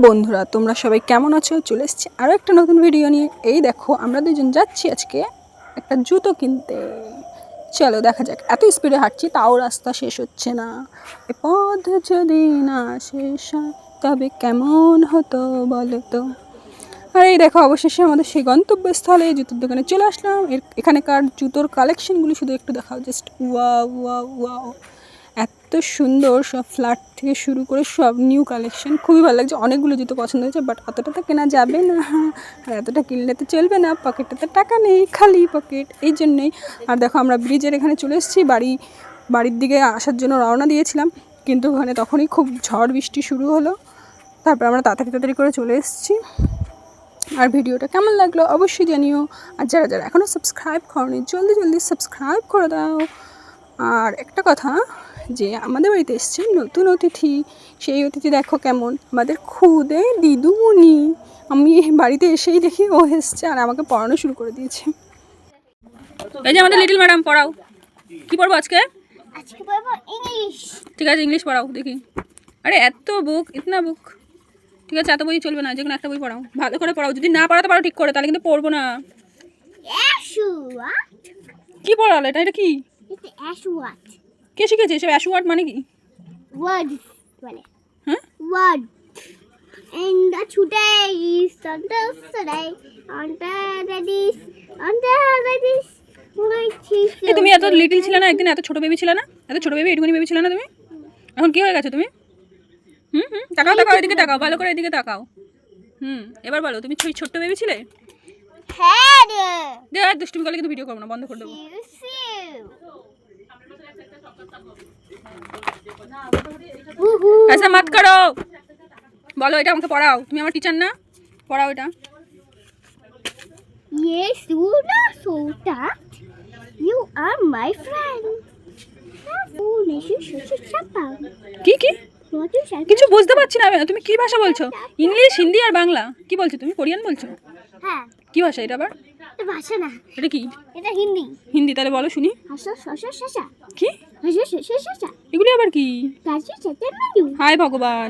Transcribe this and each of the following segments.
বন্ধুরা, তোমরা সবাই কেমন আছো? চলে এসেছি আরও একটা নতুন ভিডিও নিয়ে। এই দেখো, আমরা দুজন যাচ্ছি আজকে একটা জুতো কিনতে। চলো দেখা যাক। এত স্পিডে হাঁটছি তাও রাস্তা শেষ হচ্ছে না। এ পথ যদি না শেষ হয় তবে কেমন হতো বলো তো। আর এই দেখো, অবশেষে আমাদের সেই গন্তব্যস্থলে জুতোর দোকানে চলে আসলাম। এখানকার জুতোর কালেকশনগুলো শুধু একটু দেখাও। জাস্ট ওয়াও ওয়াও ওয়াও, এত সুন্দর। সব ফ্ল্যাট থেকে শুরু করে সব নিউ কালেকশন, খুবই ভালো লাগছে। অনেকগুলো জুতো পছন্দ হয়েছে, বাট অতটা তো কেনা যাবে না। আর এতটা কিনলে তো চলবে না, পকেটে তো টাকা নেই, খালি পকেট, এই জন্যই। আর দেখো, আমরা ব্রিজের এখানে চলে এসেছি। বাড়ির দিকে আসার জন্য রওনা দিয়েছিলাম, কিন্তু ওখানে তখনই খুব ঝড় বৃষ্টি শুরু হলো। তারপর আমরা তাড়াতাড়ি করে চলে এসেছি। আর ভিডিওটা কেমন লাগলো অবশ্যই জানিও। আর যারা যারা এখনও সাবস্ক্রাইব করনি, জলদি সাবস্ক্রাইব করে দাও। আর একটা কথা, যে আমাদের বাড়িতে এসছে নতুন অতিথি। সেই অতিথি দেখো কেমন, আমাদের খুদে দিদুমণি। আমি বাড়িতে এসেই দেখি ও এসছে আর আমাকে পড়ানো শুরু করে দিয়েছে। এই যে আমাদের লিটল ম্যাডাম, পড়াও। কি পড়বো আজকে? আজকে পড়বো ইংলিশ। ঠিক আছে, ইংলিশ পড়াও দেখি। আরে এত বুক, ইতনা বুক। ঠিক আছে, এত বই চলবে না, যে কোনো একটা বই পড়াও, ভালো করে পড়াও। যদি না পড়াতে পারো ঠিক করে, তাহলে কিন্তু পড়বো না। কি পড়ালো এটা? এটা কি? কে শিখেছে এসব? অ্যাশওয়ার্ড মানে কি? ওয়ার্ড বলে। হ্যাঁ, word. And the today is Sunday. On the ladies. এই তুমি এত লিটল ছিলে না একদিন, এত ছোট বেবি ছিলে না, এত ছোট বেবি, এটুকুনি বেবি ছিলে না তুমি? এখন কি হয়ে গেছো তুমি? তাকাও, এদিকে তাকাও, ভালো করে এদিকে তাকাও। এবার বলো, তুমি ছোট্ট বেবি ছিলে? হ্যাঁ রে। দে, আর দুষ্টুমি করলে কিন্তু ভিডিও করবো না, বন্ধ করে দেবো। ऐसा मत करो। বলো, এটা আমাকে পড়াও। তুমি আমার টিচার না? পড়াও এটা। Yes, Suna Sota. You are my friend. কি কি? কিছু বুঝতে পারছি না। তুমি কি ভাষা বলছো? ইংলিশ, হিন্দি আর বাংলা? কি বলছো তুমি? কোরিয়ান বলছো? হ্যাঁ। কি ভাষা এটা আবার? এটা ভাষা না। এটা কি? এটা হিন্দি। হিন্দি? তাহলে বলো শুনি। কি? এগুলি আবার কি? হায় ভগবান,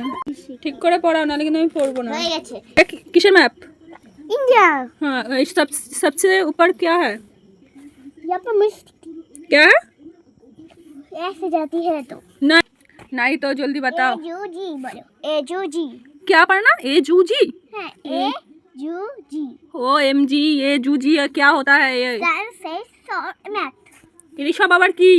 ঠিক করে পড়াও, নাহলে কিন্তু আমি পড়বো না। হয়ে গেছে। কিসের ম্যাপ? इंडिया। हाँ, सबसे ऊपर क्या है? यहाँ पर मिस्ट क्या है? ऐसे जाती है तो नहीं तो जल्दी बताओ। एजूजी बोलो। एजूजी। क्या पढ़ना? एजूजी? हाँ, एजूजी। ओ एम जी, एजूजी क्या होता है ये? मैथ। ये सब আবার কি?